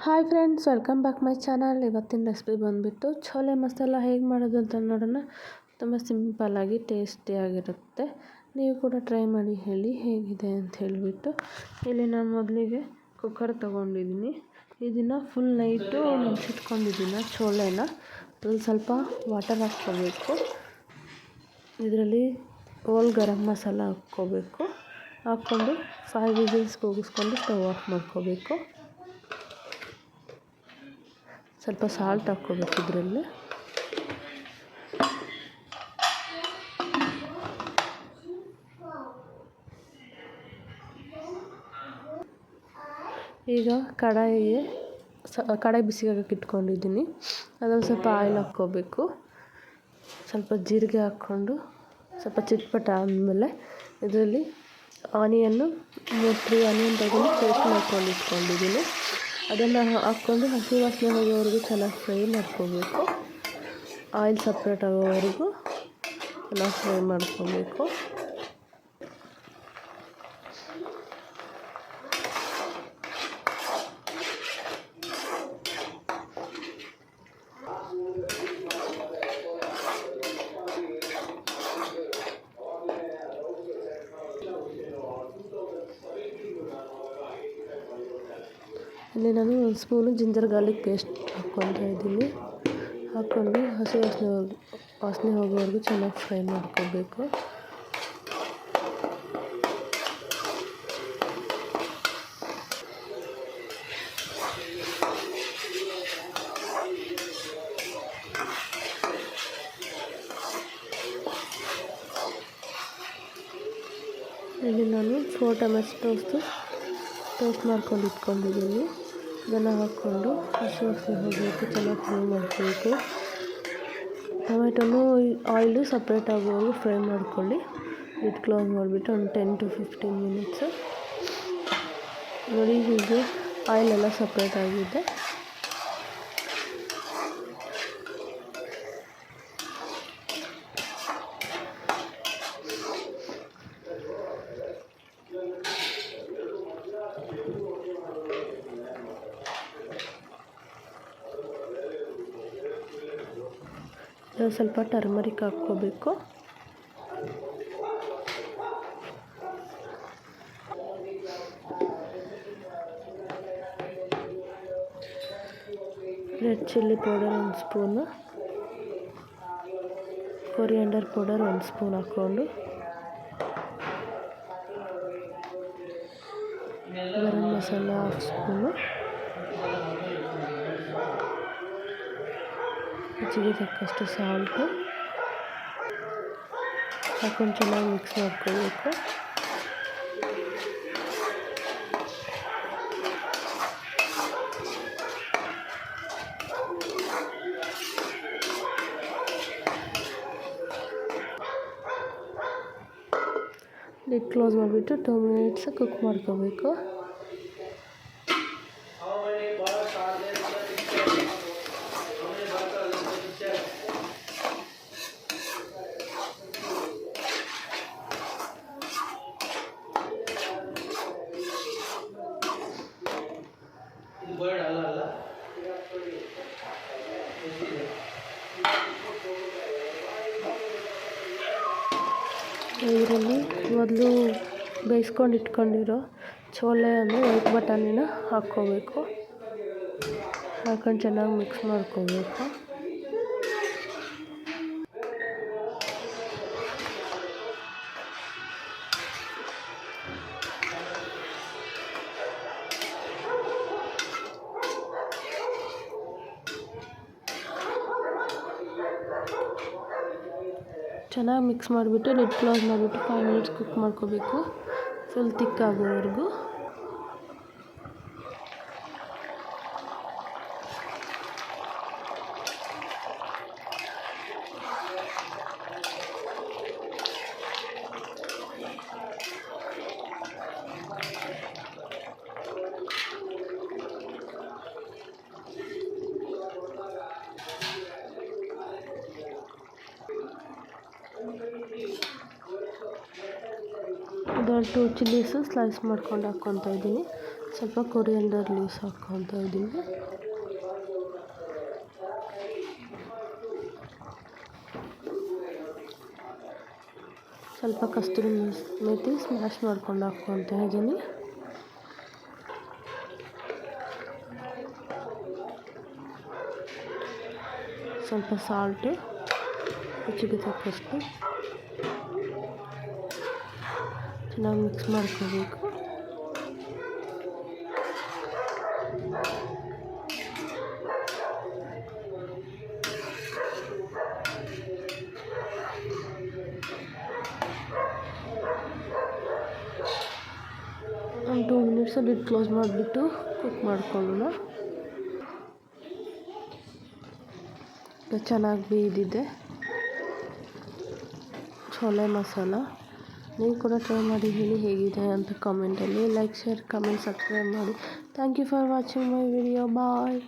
Hi friends, welcome back my channel. ಇವತ್ತಿನ recipe ಬಂದುಬಿಟ್ಟು ಛೋಲೆ ಮಸಾಲ ಹೇಗೆ ಮಾಡೋದು ಅಂತ ನೋಡೋಣ. ತುಂಬ ಸಿಂಪಲ್ಲಾಗಿ ಟೇಸ್ಟಿಯಾಗಿರುತ್ತೆ. ನೀವು ಕೂಡ ಟ್ರೈ ಮಾಡಿ ಹೇಳಿ ಹೇಗಿದೆ ಅಂತ ಹೇಳಿಬಿಟ್ಟು. ಇಲ್ಲಿ ನಾನು ಮೊದಲಿಗೆ ಕುಕ್ಕರ್ ತೊಗೊಂಡಿದ್ದೀನಿ. ಇದನ್ನು ಫುಲ್ ನೈಟು ನೆನೆಸಿಟ್ಕೊಂಡಿದ್ದೀನಿ ಛೋಲೆನ. ಅದ್ರಲ್ಲಿ ಸ್ವಲ್ಪ ವಾಟರ್ ಹಾಕ್ಕೋಬೇಕು. ಇದರಲ್ಲಿ ಹೋಲ್ ಗರಂ ಮಸಾಲ ಹಾಕ್ಕೋಬೇಕು. ಹಾಕ್ಕೊಂಡು 5 ವಿಸಿಲ್ಸ್ ಕೂಗಿಸ್ಕೊಂಡು ಸ್ಟವ್ ಆಫ್ ಮಾಡ್ಕೋಬೇಕು. ಸ್ವಲ್ಪ ಸಾಲ್ಟ್ ಹಾಕ್ಕೋಬೇಕು ಇದರಲ್ಲಿ. ಈಗ ಕಡಾಯಿ ಬಿಸಿಗಾಗಕ್ಕೆ ಇಟ್ಕೊಂಡಿದ್ದೀನಿ. ಅದರಲ್ಲಿ ಸ್ವಲ್ಪ ಆಯಿಲ್ ಹಾಕ್ಕೋಬೇಕು. ಸ್ವಲ್ಪ ಜೀರಿಗೆ ಹಾಕ್ಕೊಂಡು ಸ್ವಲ್ಪ ಚಿಟ್ಪಟ ಆದಮೇಲೆ ಇದರಲ್ಲಿ ಆನಿಯನ್ನು 3 ಆನಿಯನ್ ತಗೊಂಡು ಪೇಸ್ಟ್ ಮಾಡ್ಕೊಂಡು ಇಟ್ಕೊಂಡಿದ್ದೀನಿ. ಅದನ್ನು ಹಾಕ್ಕೊಂಡು ಹಸಿ ವಾಸನೆ ಹೋಗೋವರೆಗೂ ಚೆನ್ನಾಗಿ ಫ್ರೈ ಮಾಡ್ಕೋಬೇಕು. ಆಯಿಲ್ ಸಪ್ರೇಟ್ ಆಗೋವರೆಗೂ ಚೆನ್ನಾಗಿ ಫ್ರೈ ಮಾಡ್ಕೋಬೇಕು. ಇಲ್ಲಿ ನಾನು 1 ಸ್ಪೂನು ಜಿಂಜರ್ ಗಾರ್ಲಿಕ್ ಪೇಸ್ಟ್ ಹಾಕ್ಕೊತಾ ಇದ್ದೀನಿ. ಹಾಕ್ಕೊಂಡು ಹಸಿ ವಾಸನೆ ಹೋಗೋವರೆಗೂ ಚೆನ್ನಾಗಿ ಫ್ರೈ ಮಾಡ್ಕೋಬೇಕು. ಇಲ್ಲಿ ನಾನು 4 ಟೊಮೆಟೊ ಟೋಸ್ಟ್ ಮಾಡ್ಕೊಂಡು ಇಟ್ಕೊಂಡಿದ್ದೀನಿ. ಅದನ್ನು ಹಾಕ್ಕೊಂಡು ಹಸಿ ವಾಸನೆ ಹೋಗಬೇಕು, ಚೆನ್ನಾಗಿ ಫ್ರೈ ಮಾಡ್ಕೋಬೇಕು. ಟೊಮೆಟೊನೂ ಆಯಿಲು ಸಪ್ರೇಟ್ ಆಗೋವರೆಗೂ ಫ್ರೈ ಮಾಡ್ಕೊಳ್ಳಿ. ಲಿಡ್ ಕ್ಲೋಸ್ ಮಾಡಿಬಿಟ್ಟು ಒಂದು 10 to 15 ಮಿನಿಟ್ಸು. ನೋಡಿ, ಹೀಗೆ ಆಯಿಲೆಲ್ಲ ಸಪ್ರೇಟ್ ಆಗಿದೆ. ಸ್ವಲ್ಪ ಟರ್ಮರಿಕ್ ಹಾಕ್ಕೋಬೇಕು. Red chilli powder 1 spoon, coriander powder 1 spoon ಹಾಕ್ಕೊಂಡು, ಗರಂ ಮಸಾಲ 1/2 ಸ್ಪೂನು, ರುಚಿಗೆ ತಕ್ಕಷ್ಟು ಸಾಲ್ಟು ಹಾಕೊಂಡು ಚೆನ್ನಾಗಿ ಮಿಕ್ಸ್ ಮಾಡ್ಕೋಬೇಕು. ಲಿಡ್ ಕ್ಲೋಸ್ ಮಾಡಿಬಿಟ್ಟು 2 ಮಿನಿಟ್ಸ್ ಕುಕ್ ಮಾಡ್ಕೋಬೇಕು. ಇದರಲ್ಲಿ ಮೊದಲು ಬೇಯಿಸ್ಕೊಂಡು ಇಟ್ಕೊಂಡಿರೋ ಛೋಲೆ ಅಂದರೆ ವೈಟ್ ಬಟಾಣಿನ ಹಾಕ್ಕೋಬೇಕು. ಹಾಕೊಂಡು ಚೆನ್ನಾಗಿ ಮಿಕ್ಸ್ ಮಾಡ್ಕೋಬೇಕು. ಚೆನ್ನಾಗಿ ಮಿಕ್ಸ್ ಮಾಡಿಬಿಟ್ಟು ಲಿಡ್ ಕ್ಲೋಸ್ ಮಾಡಿಬಿಟ್ಟು 5 ಮಿನಿಟ್ಸ್ ಕುಕ್ ಮಾಡ್ಕೋಬೇಕು, ಫುಲ್ ತಿಕ್ ಆಗೋವರೆಗೂ. ಇದರಲ್ಲಿ 2 ಚಿಲ್ಲೀಸು ಸ್ಲೈಸ್ ಮಾಡ್ಕೊಂಡು ಹಾಕ್ಕೊತಾ ಇದ್ದೀನಿ. ಸ್ವಲ್ಪ ಕೊರಿಯಂಡರ್ ಲೀವ್ಸ್ ಹಾಕ್ಕೊತಾ ಇದ್ದೀವಿ. ಸ್ವಲ್ಪ ಕಸ್ತೂರಿ ಮೇಥಿ ಸ್ಮ್ಯಾಶ್ ಮಾಡ್ಕೊಂಡು ಹಾಕ್ಕೊತಾ ಇದ್ದೀನಿ. ಸ್ವಲ್ಪ ಸಾಲ್ಟು, ರುಚಿಗೆ ತಕ್ಕಷ್ಟು. ಚೆನ್ನಾಗಿ ಮಿಕ್ಸ್ ಮಾಡ್ಕೋಬೇಕು. ಒಂದು 2 ಮಿನಿಟ್ಸ್ ಲಿಡ್ ಕ್ಲೋಸ್ ಮಾಡಿಬಿಟ್ಟು ಕುಕ್ ಮಾಡ್ಕೊಳ್ಳೋಣ. ಚೆನ್ನಾಗಿ ಬೇಯ್ದಿದೆ ಛೋಲೆ ಮಸಾಲ. ನೀವು ಕೂಡ ಟ್ರೈ ಮಾಡಿ ಹೇಳಿ ಹೇಗಿದೆ ಅಂತ ಕಾಮೆಂಟಲ್ಲಿ. ಲೈಕ್, ಶೇರ್, ಕಮೆಂಟ್, ಸಬ್ಸ್ಕ್ರೈಬ್ ಮಾಡಿ. Thank you for watching my video. Bye.